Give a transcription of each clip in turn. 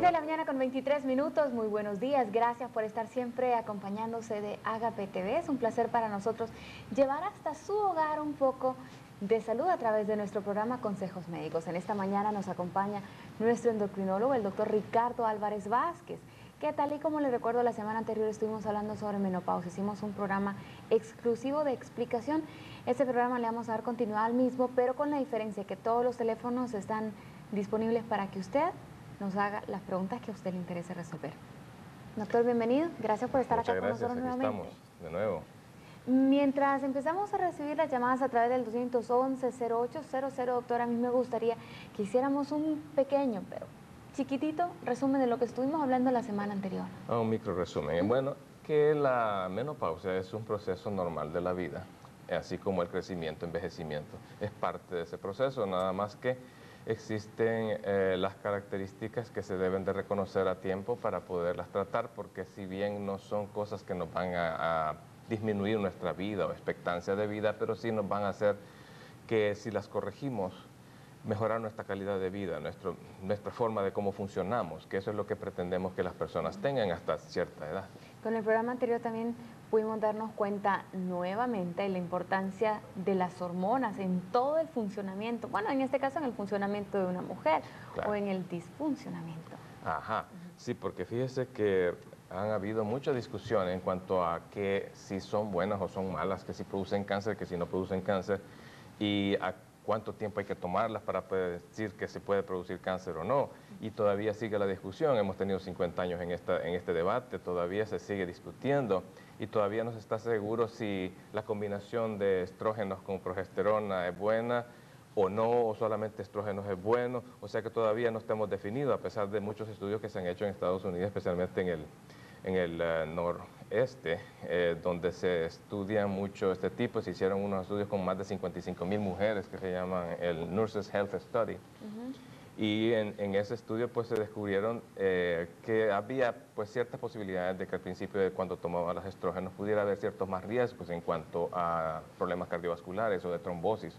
7 de la mañana con 23 minutos, muy buenos días, gracias por estar siempre acompañándose de Agape TV. Es un placer para nosotros llevar hasta su hogar un poco de salud a través de nuestro programa Consejos Médicos. En esta mañana nos acompaña nuestro endocrinólogo, el doctor Ricardo Álvarez Vázquez, que tal y como le recuerdo la semana anterior estuvimos hablando sobre menopausia. Hicimos un programa exclusivo de explicación. Este programa le vamos a dar continuidad al mismo, pero con la diferencia que todos los teléfonos están disponibles para que usted nos haga las preguntas que a usted le interese resolver. Doctor, bienvenido. Gracias por estar acá con nosotros nuevamente. Estamos de nuevo. Mientras empezamos a recibir las llamadas a través del 211-0800, doctor, a mí me gustaría que hiciéramos un pequeño, pero chiquitito resumen de lo que estuvimos hablando la semana anterior. Un micro resumen. Bueno, que la menopausia es un proceso normal de la vida, así como el crecimiento, envejecimiento. Es parte de ese proceso, nada más que existen las características que se deben de reconocer a tiempo para poderlas tratar, porque si bien no son cosas que nos van a disminuir nuestra vida o expectancia de vida, pero sí nos van a hacer que si las corregimos, mejorar nuestra calidad de vida, nuestra forma de cómo funcionamos, que eso es lo que pretendemos que las personas tengan hasta cierta edad. Con el programa anterior también pudimos darnos cuenta nuevamente de la importancia de las hormonas en todo el funcionamiento, bueno, en este caso en el funcionamiento de una mujer, claro, o en el disfuncionamiento. Ajá, sí, porque fíjese que han habido mucha discusión en cuanto a que si son buenas o son malas, que si producen cáncer, que si no producen cáncer, y a cuánto tiempo hay que tomarlas para poder decir que se puede producir cáncer o no. Y todavía sigue la discusión, hemos tenido 50 años en este debate, todavía se sigue discutiendo y todavía no se está seguro si la combinación de estrógenos con progesterona es buena o no, o solamente estrógenos es bueno, o sea que todavía no estamos definidos, a pesar de muchos estudios que se han hecho en Estados Unidos, especialmente en el noreste, donde se estudia mucho este tipo. Se hicieron unos estudios con más de 55,000 mujeres que se llaman el Nurses Health Study. Y en ese estudio pues se descubrieron que había pues ciertas posibilidades de que al principio de cuando tomaban los estrógenos pudiera haber ciertos más riesgos en cuanto a problemas cardiovasculares o de trombosis,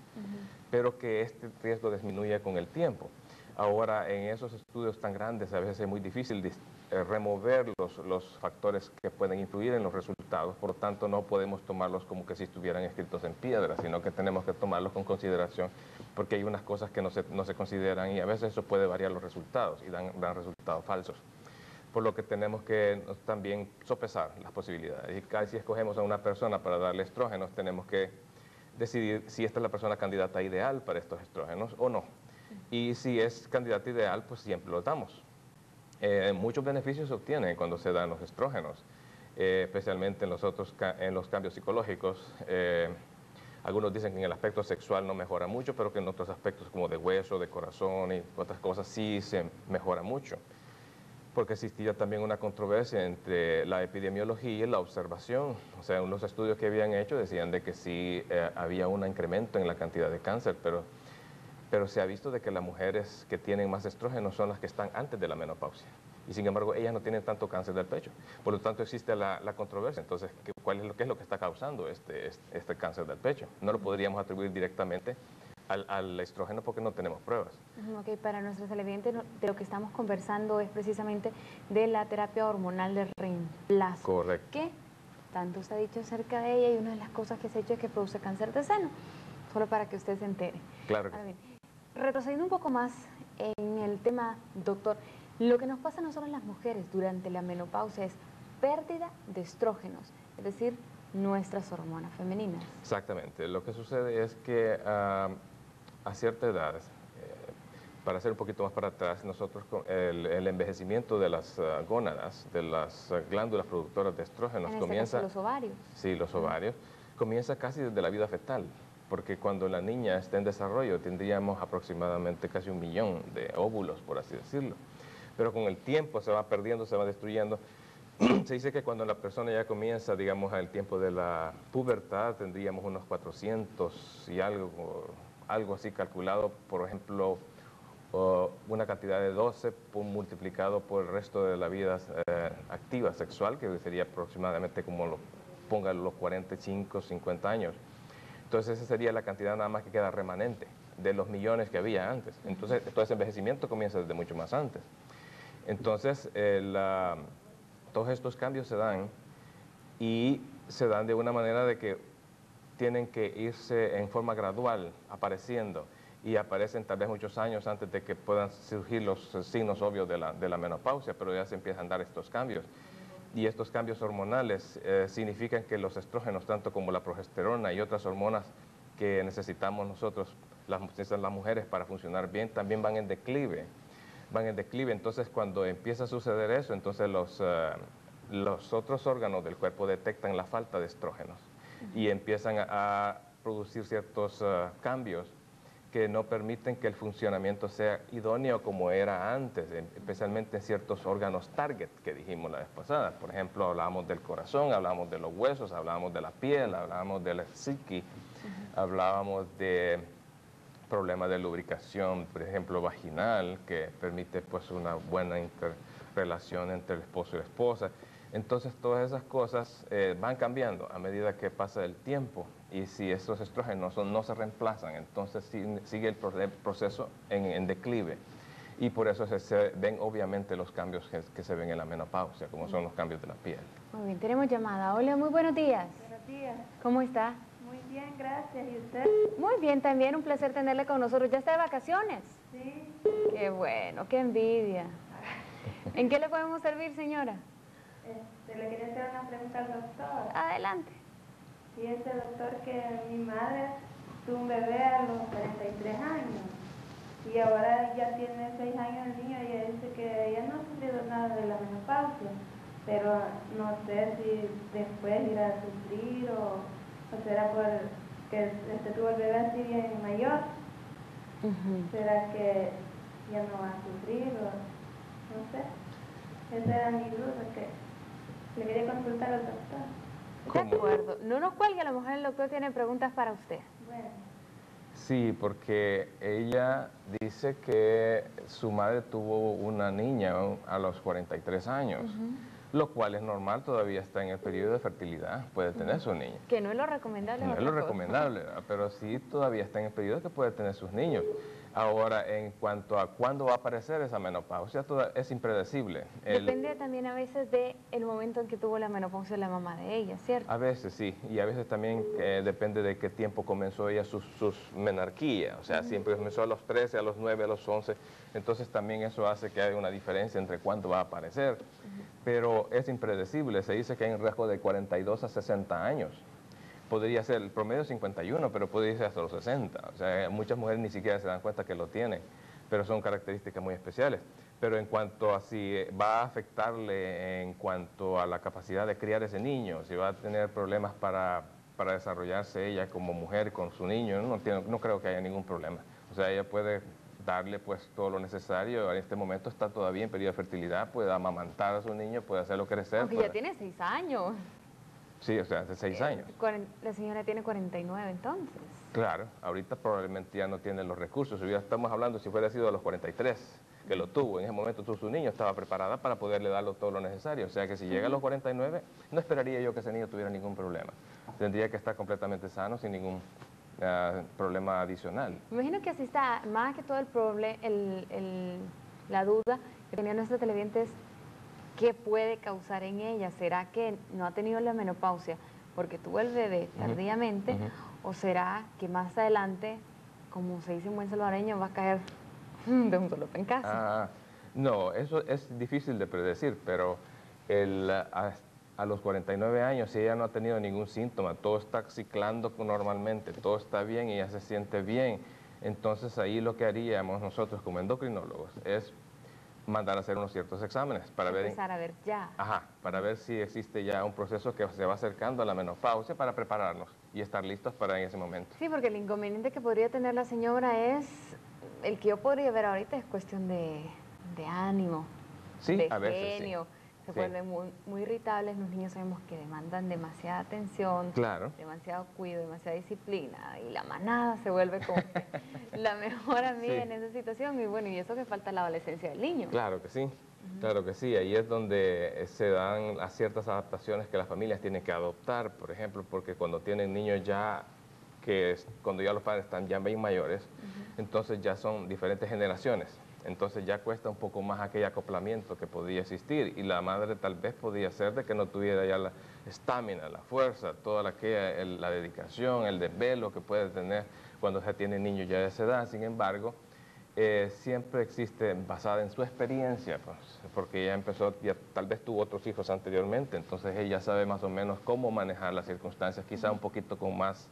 pero que este riesgo disminuye con el tiempo. Ahora, en esos estudios tan grandes a veces es muy difícil remover los factores que pueden influir en los resultados, por lo tanto no podemos tomarlos como que si estuvieran escritos en piedra, sino que tenemos que tomarlos con consideración, porque hay unas cosas que no se consideran y a veces eso puede variar los resultados y dan resultados falsos. Por lo que tenemos que también sopesar las posibilidades. Y cada vez si escogemos a una persona para darle estrógenos, tenemos que decidir si esta es la persona candidata ideal para estos estrógenos o no. Y si es candidata ideal, pues siempre los damos. Muchos beneficios se obtienen cuando se dan los estrógenos, especialmente en los cambios psicológicos. Algunos dicen que en el aspecto sexual no mejora mucho, pero que en otros aspectos como de hueso, de corazón y otras cosas sí se mejora mucho. Porque existía también una controversia entre la epidemiología y la observación. O sea, los estudios que habían hecho decían de que sí había un incremento en la cantidad de cáncer, pero se ha visto de que las mujeres que tienen más estrógenos son las que están antes de la menopausia. Y sin embargo, ellas no tienen tanto cáncer del pecho. Por lo tanto, existe la controversia. Entonces, ¿qué es lo que está causando este cáncer del pecho? No lo podríamos atribuir directamente al estrógeno porque no tenemos pruebas. Ok, para nuestros televidentes, de lo que estamos conversando es precisamente de la terapia hormonal de reemplazo. Correcto. ¿Qué tanto se ha dicho acerca de ella? Y una de las cosas que se ha hecho es que produce cáncer de seno. Solo para que usted se entere. Claro que sí. Retrocediendo un poco más en el tema, doctor, lo que nos pasa a nosotros las mujeres durante la menopausia es pérdida de estrógenos, es decir, nuestras hormonas femeninas. Exactamente. Lo que sucede es que a cierta edad, para hacer un poquito más para atrás, nosotros con el envejecimiento de las gónadas, de las glándulas productoras de estrógenos, comienza... los ovarios. Sí, los ovarios, comienza casi desde la vida fetal. Porque cuando la niña está en desarrollo tendríamos aproximadamente casi 1 millón de óvulos, por así decirlo. Pero con el tiempo se va perdiendo, se va destruyendo. Se dice que cuando la persona ya comienza, digamos, al tiempo de la pubertad, tendríamos unos 400 y algo así calculado, por ejemplo, una cantidad de 12 multiplicado por el resto de la vida activa sexual, que sería aproximadamente como ponga los 45, 50 años. Entonces esa sería la cantidad nada más que queda remanente de los millones que había antes. Entonces todo ese envejecimiento comienza desde mucho más antes. Entonces, todos estos cambios se dan y se dan de una manera de que tienen que irse en forma gradual apareciendo y aparecen tal vez muchos años antes de que puedan surgir los signos obvios de la menopausia, pero ya se empiezan a dar estos cambios. Y estos cambios hormonales significan que los estrógenos, tanto como la progesterona y otras hormonas que necesitamos nosotros, las mujeres, para funcionar bien, también van en declive. Van en declive. Entonces, cuando empieza a suceder eso, entonces los otros órganos del cuerpo detectan la falta de estrógenos y empiezan a producir ciertos cambios que no permiten que el funcionamiento sea idóneo como era antes, especialmente en ciertos órganos target que dijimos la vez pasada. Por ejemplo, hablábamos del corazón, hablábamos de los huesos, hablábamos de la piel, hablábamos de la psique, hablábamos de problemas de lubricación, por ejemplo, vaginal, que permite pues una buena interrelación entre el esposo y la esposa. Entonces, todas esas cosas van cambiando a medida que pasa el tiempo y si esos estrógenos no se reemplazan, entonces sigue el proceso en declive. Y por eso se ven obviamente los cambios que se ven en la menopausia, como son los cambios de la piel. Muy bien, tenemos llamada. Hola, muy buenos días. Buenos días. ¿Cómo está? Muy bien, gracias. ¿Y usted? Muy bien, también un placer tenerle con nosotros. ¿Ya está de vacaciones? Sí. Qué bueno, qué envidia. ¿En qué le podemos servir, señora? Le quería hacer una pregunta al doctor. Adelante. Fíjese, doctor, que mi madre tuvo un bebé a los 43 años y ahora ya tiene 6 años el niño y ella dice que ella no ha sufrido nada de la menopausia, pero no sé si después irá a sufrir o será por que tuvo el bebé así bien mayor. ¿Será que ya no va a sufrir o no sé? Esa era mi duda, que le quería consultar al doctor. De acuerdo. No nos cuelgue, a lo mejor el doctor tiene preguntas para usted. Bueno. Sí, porque ella dice que su madre tuvo una niña a los 43 años, lo cual es normal, todavía está en el periodo de fertilidad, puede tener su niño. Que no es lo recomendable. No es lo recomendable, ¿verdad? Pero sí todavía está en el periodo que puede tener sus niños. Ahora, en cuanto a cuándo va a aparecer esa menopausia, es impredecible. Depende también a veces del momento en que tuvo la menopausia la mamá de ella, ¿cierto? A veces sí, y a veces también depende de qué tiempo comenzó ella sus menarquía. O sea, siempre comenzó a los 13, a los 9, a los 11. Entonces también eso hace que haya una diferencia entre cuándo va a aparecer. Pero es impredecible, se dice que hay un riesgo de 42 a 60 años. Podría ser el promedio 51, pero puede irse hasta los 60. O sea, muchas mujeres ni siquiera se dan cuenta que lo tienen, pero son características muy especiales. Pero en cuanto a si va a afectarle en cuanto a la capacidad de criar ese niño, si va a tener problemas para desarrollarse ella como mujer con su niño, no creo que haya ningún problema. O sea, ella puede darle pues todo lo necesario. En este momento está todavía en periodo de fertilidad, puede amamantar a su niño, puede hacerlo crecer. Aunque ya tiene 6 años. Sí, o sea, hace 6 años. La señora tiene 49 entonces. Claro, ahorita probablemente ya no tiene los recursos. Ya estamos hablando si fuera sido a los 43, que lo tuvo. En ese momento tuvo su niño, estaba preparada para poderle darle todo lo necesario. O sea que si llega a los 49, no esperaría yo que ese niño tuviera ningún problema. Tendría que estar completamente sano sin ningún problema adicional. Me imagino que así está, más que todo el problema, la duda que tenían nuestros televidentes, ¿qué puede causar en ella? ¿Será que no ha tenido la menopausia porque tuvo el bebé tardíamente? ¿O será que más adelante, como se dice en buen salvadoreño, va a caer de un solo en casa? No, eso es difícil de predecir, pero a los 49 años, si ella no ha tenido ningún síntoma, todo está ciclando normalmente, todo está bien y ella se siente bien, entonces ahí lo que haríamos nosotros como endocrinólogos es mandar a hacer unos ciertos exámenes para empezar a ver ya. Para ver si existe ya un proceso que se va acercando a la menopausia para prepararnos y estar listos para en ese momento. Sí, porque el inconveniente que podría tener la señora es, el que yo podría ver ahorita es cuestión de ánimo, sí, de a veces, genio. sí. Se vuelven muy irritables, los niños sabemos que demandan demasiada atención, claro, demasiado cuidado, demasiada disciplina, y la manada se vuelve como la mejor amiga en esa situación, y bueno, y eso que falta la adolescencia del niño. Claro que sí, claro que sí, ahí es donde se dan las ciertas adaptaciones que las familias tienen que adoptar, por ejemplo, porque cuando tienen niños ya, cuando ya los padres están ya bien mayores, entonces ya son diferentes generaciones. Entonces ya cuesta un poco más aquel acoplamiento que podía existir y la madre tal vez podía ser de que no tuviera ya la estamina, la fuerza, toda la dedicación, el desvelo que puede tener cuando se tiene niños ya de esa edad. Sin embargo, siempre existe basada en su experiencia, pues, porque ella empezó, ya tal vez tuvo otros hijos anteriormente, entonces ella sabe más o menos cómo manejar las circunstancias, quizá un poquito con más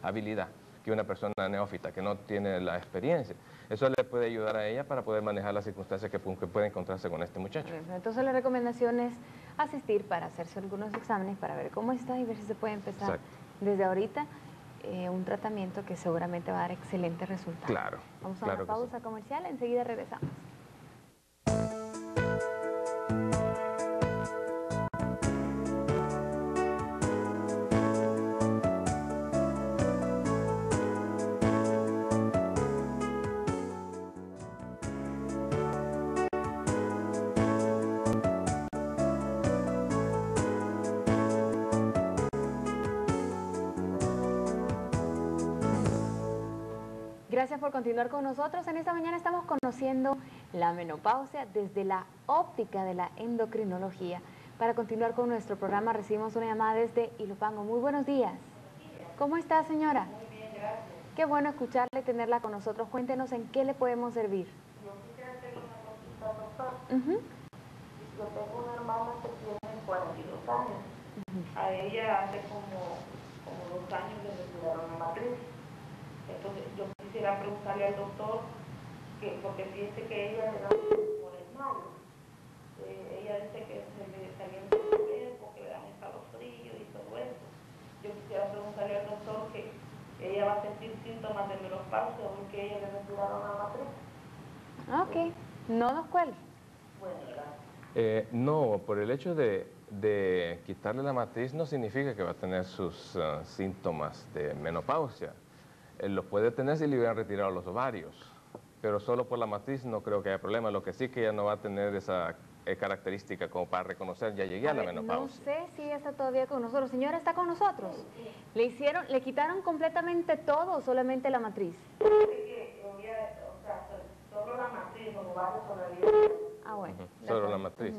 habilidad que una persona neófita que no tiene la experiencia. Eso le puede ayudar a ella para poder manejar las circunstancias que puede encontrarse con este muchacho. Entonces la recomendación es asistir para hacerse algunos exámenes para ver cómo está y ver si se puede empezar desde ahorita un tratamiento que seguramente va a dar excelentes resultados. Claro. Vamos a una pausa comercial, enseguida regresamos. Gracias por continuar con nosotros. En esta mañana estamos conociendo la menopausia desde la óptica de la endocrinología. Para continuar con nuestro programa recibimos una llamada desde Ilopango. Muy buenos días. ¿Cómo está, señora? Muy bien, gracias. Qué bueno escucharle y tenerla con nosotros. Cuéntenos en qué le podemos servir. Yo quisiera hacer una consulta, doctor. Yo tengo una hermana que tiene 42 años. A ella hace como 2 años le retiraron la matriz. Entonces yo quisiera preguntarle al doctor, porque fíjese que ella le da por el malo. Ella dice que se le calienta el cuerpo, que le dan escalofríos y todo eso. Yo quisiera preguntarle al doctor que ella va a sentir síntomas de menopausia porque ella le retiraron la matriz. Ok, no nos cuelgue. Bueno, gracias. No, por el hecho de quitarle la matriz no significa que va a tener sus síntomas de menopausia. Lo puede tener si le hubieran retirado los ovarios, pero solo por la matriz no creo que haya problema. Lo que sí que ella no va a tener esa característica como para reconocer, ya llegué a la menopausia. No sé si está todavía con nosotros. Señora, ¿está con nosotros? ¿Le quitaron completamente todo o solamente la matriz? Solo la matriz, los ovarios todavía. Ah, bueno. Solo la matriz.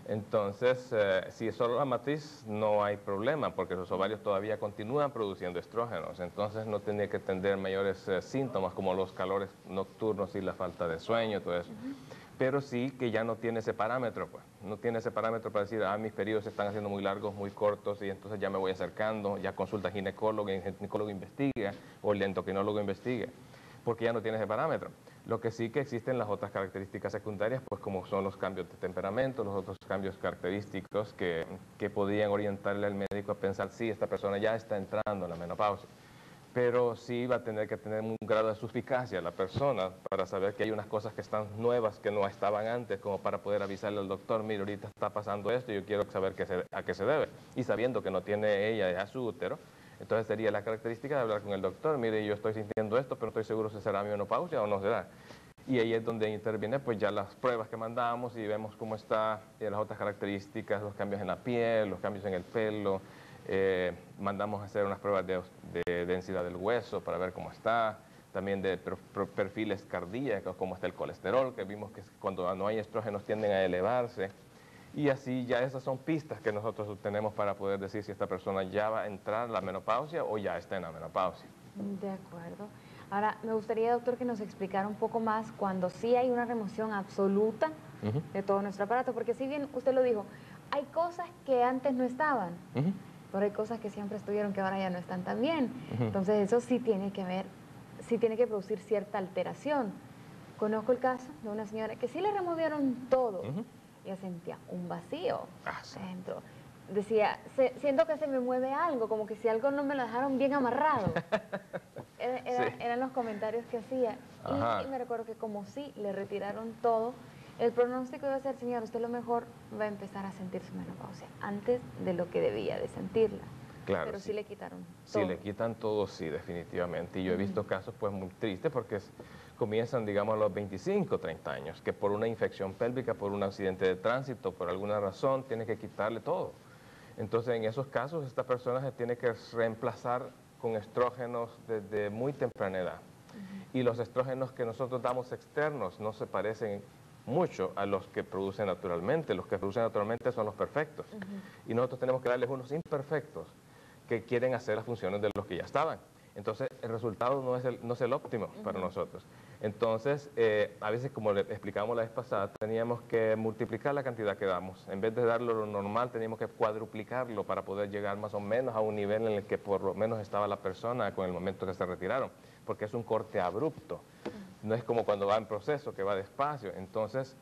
Entonces, si es solo la matriz, no hay problema, porque los ovarios todavía continúan produciendo estrógenos, entonces no tiene que tener mayores síntomas como los calores nocturnos y la falta de sueño, todo eso. Pero sí que ya no tiene ese parámetro, pues. No tiene ese parámetro para decir, mis periodos se están haciendo muy largos, muy cortos, y entonces ya me voy acercando, ya consulta al ginecólogo, y el ginecólogo investiga, o el endocrinólogo investiga, porque ya no tiene ese parámetro. Lo que sí que existen las otras características secundarias, pues como son los cambios de temperamento, los otros cambios característicos que podrían orientarle al médico a pensar, sí, esta persona ya está entrando en la menopausia. Pero sí va a tener que tener un grado de suficacia la persona para saber que hay unas cosas que están nuevas que no estaban antes, como para poder avisarle al doctor, mire, ahorita está pasando esto y yo quiero saber a qué se debe. Y sabiendo que no tiene ella ya su útero, entonces sería la característica de hablar con el doctor, mire, yo estoy sintiendo esto, pero no estoy seguro si será menopausia o no será. Y ahí es donde interviene pues ya las pruebas que mandamos y vemos cómo está, las otras características, los cambios en la piel, los cambios en el pelo. Mandamos a hacer unas pruebas de densidad del hueso para ver cómo está, también de perfiles cardíacos, cómo está el colesterol, que vimos que cuando no hay estrógenos tienden a elevarse. Y así ya esas son pistas que nosotros tenemos para poder decir si esta persona ya va a entrar en la menopausia o ya está en la menopausia. De acuerdo. Ahora, me gustaría, doctor, que nos explicara un poco más cuando sí hay una remoción absoluta de todo nuestro aparato, porque si bien usted lo dijo, hay cosas que antes no estaban, pero hay cosas que siempre estuvieron que ahora ya no están tan bien. Entonces eso sí tiene que ver, sí tiene que producir cierta alteración. Conozco el caso de una señora que sí le removieron todo. Ella sentía un vacío dentro. Decía, siento que se me mueve algo, como que si algo no me lo dejaron bien amarrado. Eran los comentarios que hacía. Y me recuerdo que como sí le retiraron todo, el pronóstico iba a ser, señor, usted a lo mejor va a empezar a sentir su menopausia antes de lo que debía de sentirla. Claro, pero sí le quitaron Si todo. le quitan todo, sí, definitivamente. Y yo he visto casos pues muy tristes porque comienzan, digamos, a los 25, 30 años, que por una infección pélvica, por un accidente de tránsito, por alguna razón, tiene que quitarle todo. Entonces, en esos casos, esta persona se tiene que reemplazar con estrógenos desde muy temprana edad. Y los estrógenos que nosotros damos externos no se parecen mucho a los que producen naturalmente. Los que producen naturalmente son los perfectos. Y nosotros tenemos que darles unos imperfectos que quieren hacer las funciones de los que ya estaban. Entonces, el resultado no es el óptimo para nosotros. Entonces, a veces, como le explicamos la vez pasada, teníamos que multiplicar la cantidad que damos. En vez de darlo lo normal, teníamos que cuadruplicarlo para poder llegar más o menos a un nivel en el que por lo menos estaba la persona con el momento que se retiraron, porque es un corte abrupto. No es como cuando va en proceso, que va despacio. Entonces,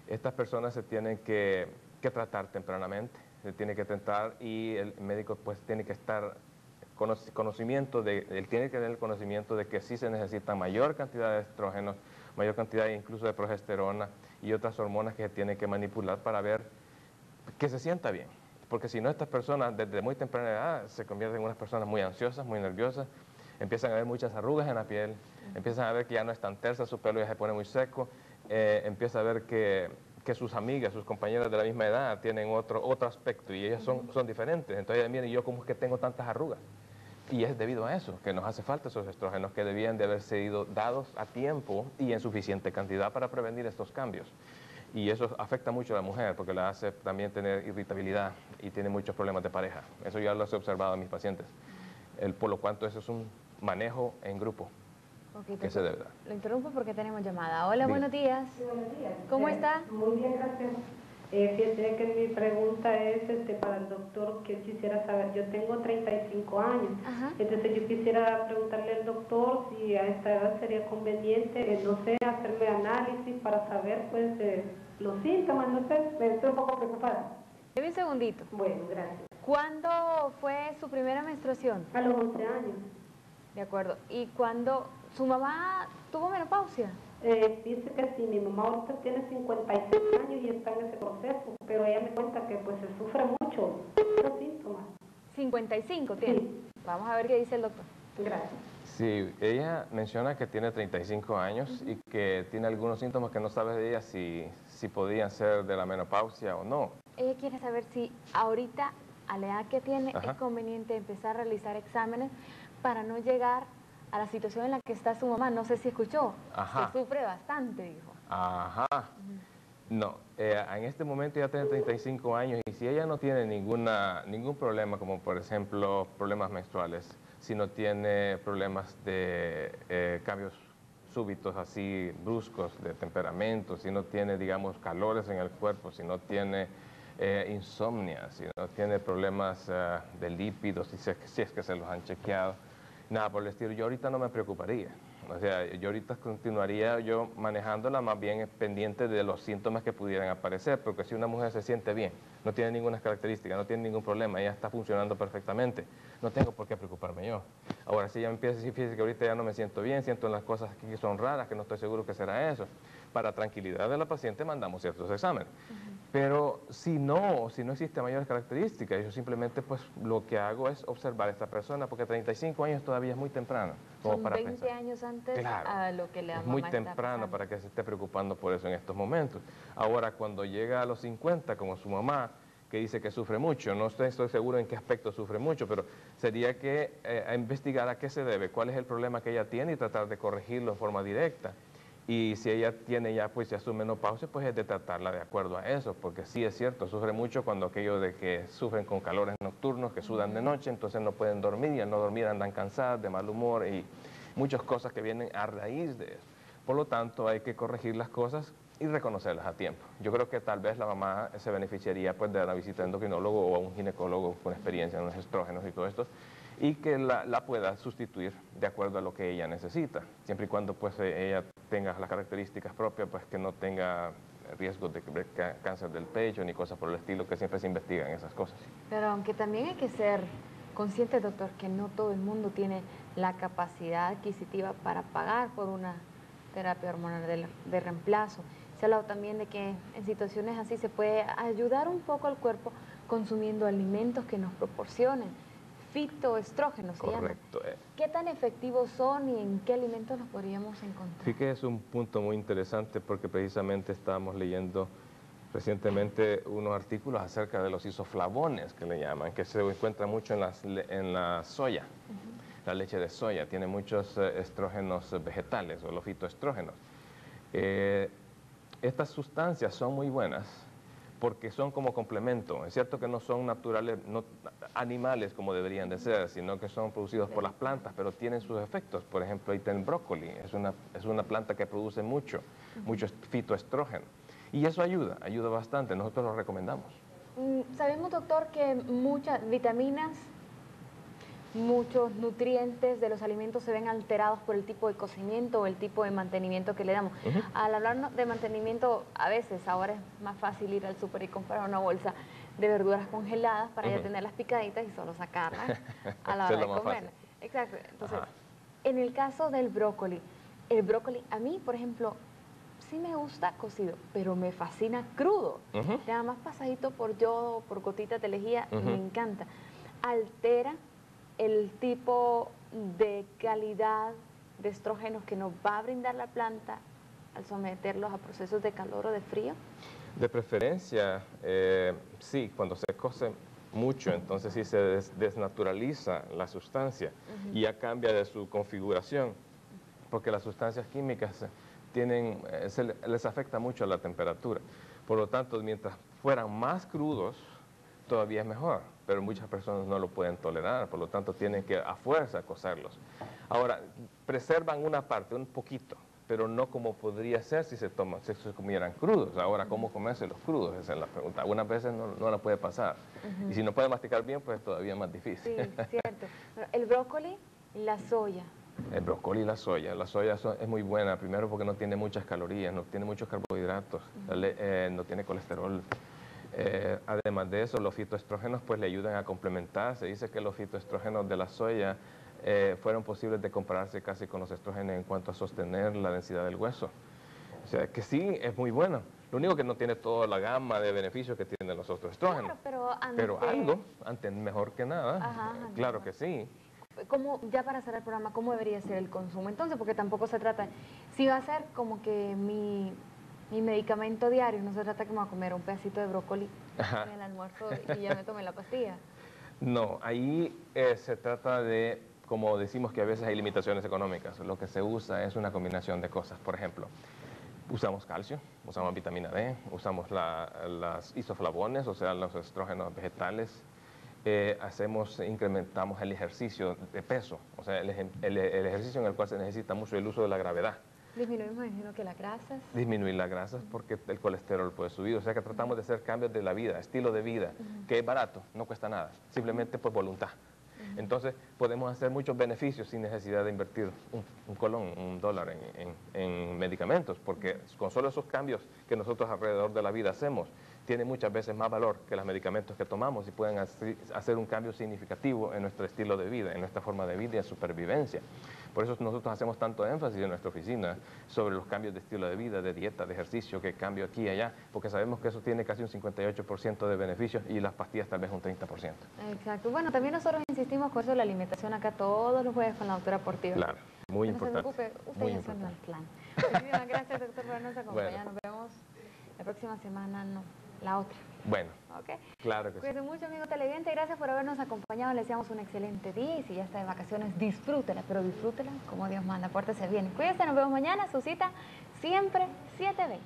estas personas se tienen que tratar tempranamente, se tiene que tratar y el médico pues tiene que estar él tiene que tener el conocimiento de que sí se necesita mayor cantidad de estrógenos, mayor cantidad incluso de progesterona y otras hormonas que se tienen que manipular para ver que se sienta bien. Porque si no, estas personas desde muy temprana edad se convierten en unas personas muy ansiosas, muy nerviosas, empiezan a ver muchas arrugas en la piel, empiezan a ver que ya no es tan tersa, su pelo ya se pone muy seco, empieza a ver que sus amigas, sus compañeras de la misma edad tienen otro aspecto y ellas son diferentes. Entonces, miren, ¿yo cómo es que tengo tantas arrugas? Y es debido a eso, que nos hace falta esos estrógenos que debían de haber sido dados a tiempo y en suficiente cantidad para prevenir estos cambios. Y eso afecta mucho a la mujer porque la hace también tener irritabilidad y tiene muchos problemas de pareja. Eso ya lo he observado en mis pacientes. Por lo cual eso es un manejo en grupo que se debe dar. Lo interrumpo porque tenemos llamada. Hola, buenos días. Sí, buenos días. ¿Cómo está? Muy bien, gracias. Fíjese que mi pregunta es para el doctor, que quisiera saber, yo tengo 35 años, entonces yo quisiera preguntarle al doctor si a esta edad sería conveniente, no sé, hacerme análisis para saber pues los síntomas, no sé, estoy un poco preocupada. Deme un segundito. Bueno, gracias. ¿Cuándo fue su primera menstruación? A los 11 años. De acuerdo. ¿Y cuando su mamá tuvo menopausia? Dice que sí, mi mamá ahorita tiene 56 años y está en ese proceso, pero ella me cuenta que pues se sufre mucho los síntomas. 55 tiene. Sí. Vamos a ver qué dice el doctor. Gracias. Sí, ella menciona que tiene 35 años y que tiene algunos síntomas que no sabe de ella si podían ser de la menopausia o no. Ella quiere saber si ahorita, a la edad que tiene, es conveniente empezar a realizar exámenes para no llegar a la situación en la que está su mamá. No sé si escuchó. Que sufre bastante, dijo. No, en este momento ya tiene 35 años y si ella no tiene ningún problema, como por ejemplo problemas menstruales, si no tiene problemas de cambios súbitos así bruscos de temperamento, si no tiene, digamos, calores en el cuerpo, si no tiene insomnia, si no tiene problemas de lípidos, si es que se los han chequeado, nada por el estilo, yo ahorita no me preocuparía. O sea, yo ahorita continuaría yo manejándola más bien pendiente de los síntomas que pudieran aparecer, porque si una mujer se siente bien, no tiene ninguna característica, no tiene ningún problema, ella está funcionando perfectamente, no tengo por qué preocuparme yo. Ahora, si ella me empieza a decir, fíjese que ahorita ya no me siento bien, siento las cosas aquí que son raras, que no estoy seguro que será eso, para tranquilidad de la paciente mandamos ciertos exámenes. Pero si no existe mayores características, yo simplemente pues lo que hago es observar a esta persona, porque 35 años todavía es muy temprano. Como Son para 20 pensar. años antes Claro, a lo que le es muy temprano para que se esté preocupando por eso en estos momentos. Ahora, cuando llega a los 50, como su mamá, que dice que sufre mucho, no estoy seguro en qué aspecto sufre mucho, pero sería que investigar a qué se debe, cuál es el problema que ella tiene y tratar de corregirlo de forma directa. Y si ella tiene ya pues ya su menopausia, pues es de tratarla de acuerdo a eso, porque sí es cierto, sufre mucho cuando aquello de que sufren con calores nocturnos, que sudan de noche, entonces no pueden dormir y al no dormir andan cansadas, de mal humor y muchas cosas que vienen a raíz de eso. Por lo tanto, hay que corregir las cosas y reconocerlas a tiempo. Yo creo que tal vez la mamá se beneficiaría pues de una visita a un endocrinólogo o a un ginecólogo con experiencia en los estrógenos y todo esto, y que la pueda sustituir de acuerdo a lo que ella necesita, siempre y cuando pues ella tenga las características propias, pues que no tenga riesgos de cáncer del pecho ni cosas por el estilo, que siempre se investigan esas cosas. Pero aunque también hay que ser consciente, doctor, que no todo el mundo tiene la capacidad adquisitiva para pagar por una terapia hormonal de reemplazo. Se ha hablado también de que en situaciones así se puede ayudar un poco al cuerpo consumiendo alimentos que nos proporcionen fitoestrógenos, se llama. Correcto. ¿Qué tan efectivos son y en qué alimentos los podríamos encontrar? Sí que es un punto muy interesante porque precisamente estábamos leyendo recientemente unos artículos acerca de los isoflavones que le llaman, que se encuentran mucho en la soya. la leche de soya, tiene muchos estrógenos vegetales o los fitoestrógenos. Estas sustancias son muy buenas porque son como complemento. Es cierto que no son naturales, no animales como deberían de ser, sino que son producidos por las plantas, pero tienen sus efectos. Por ejemplo, ahí está el brócoli, es una planta que produce mucho fitoestrógeno. Y eso ayuda bastante, nosotros lo recomendamos. Sabemos, doctor, que muchas vitaminas, muchos nutrientes de los alimentos se ven alterados por el tipo de cocimiento o el tipo de mantenimiento que le damos. Al hablar de mantenimiento, a veces ahora es más fácil ir al súper y comprar una bolsa de verduras congeladas para ya tenerlas picaditas y solo sacarlas a la hora de comer. Exacto. Entonces, en el caso del brócoli, el brócoli a mí, por ejemplo, sí me gusta cocido, pero me fascina crudo. Nada más pasadito por yodo, por gotitas de lejía, me encanta. Altera el tipo de calidad de estrógenos que nos va a brindar la planta al someterlos a procesos de calor o de frío. De preferencia, sí, cuando se cose mucho, entonces sí se desnaturaliza la sustancia y ya cambia de su configuración, porque las sustancias químicas les afecta mucho la temperatura. Por lo tanto, mientras fueran más crudos, todavía es mejor, pero muchas personas no lo pueden tolerar, por lo tanto tienen que a fuerza cocerlos. Ahora, preservan una parte, un poquito, pero no como podría ser si se comieran crudos. Ahora, ¿cómo comerse los crudos? Esa es la pregunta. Algunas veces no la puede pasar. Y si no puede masticar bien, pues es todavía más difícil. Sí, cierto. El brócoli y la soya. El brócoli y la soya. La soya es muy buena, primero porque no tiene muchas calorías, no tiene muchos carbohidratos, no tiene colesterol. Además de eso, los fitoestrógenos pues le ayudan a complementar. Se dice que los fitoestrógenos de la soya fueron posibles de compararse casi con los estrógenos en cuanto a sostener la densidad del hueso. O sea, que sí, es muy bueno. Lo único que no tiene toda la gama de beneficios que tienen los otros estrógenos. Claro, pero algo, antes mejor que nada, claro que sí. Ya para cerrar el programa, ¿cómo debería ser el consumo? Entonces, porque tampoco se trata, si va a ser como que mi medicamento diario, no se trata que me voy a comer un pedacito de brócoli en el almuerzo y ya me tomé la pastilla. No, ahí se trata de, como decimos que a veces hay limitaciones económicas, lo que se usa es una combinación de cosas. Por ejemplo, usamos calcio, usamos vitamina D, usamos las isoflavones, o sea, los estrógenos vegetales, incrementamos el ejercicio de peso, o sea, el ejercicio en el cual se necesita mucho el uso de la gravedad. Disminuimos, imagino que las grasas. Disminuir las grasas porque el colesterol puede subir, o sea que tratamos de hacer cambios de la vida, estilo de vida, que es barato, no cuesta nada, simplemente por voluntad. Entonces podemos hacer muchos beneficios sin necesidad de invertir un dólar en medicamentos, porque con solo esos cambios que nosotros alrededor de la vida hacemos, tiene muchas veces más valor que los medicamentos que tomamos y pueden hacer un cambio significativo en nuestro estilo de vida, en nuestra forma de vida y en supervivencia. Por eso nosotros hacemos tanto énfasis en nuestra oficina sobre los cambios de estilo de vida, de dieta, de ejercicio, que cambio aquí y allá, porque sabemos que eso tiene casi un 58% de beneficios y las pastillas tal vez un 30%. Exacto. Bueno, también nosotros insistimos con eso de la alimentación acá todos los jueves con la doctora Portillo. Claro, muy importante. No se preocupe, usted ya suena el plan. Muchísimas gracias, doctor, por habernos acompañado. Bueno. Nos vemos la próxima semana, no, la otra. Bueno, okay. Claro que sí. Cuídense mucho, amigo televidente, gracias por habernos acompañado. Les deseamos un excelente día y si ya está de vacaciones, disfrútela, pero disfrútela como Dios manda. Pórtese bien. Cuídense, nos vemos mañana. Su cita siempre 7:20.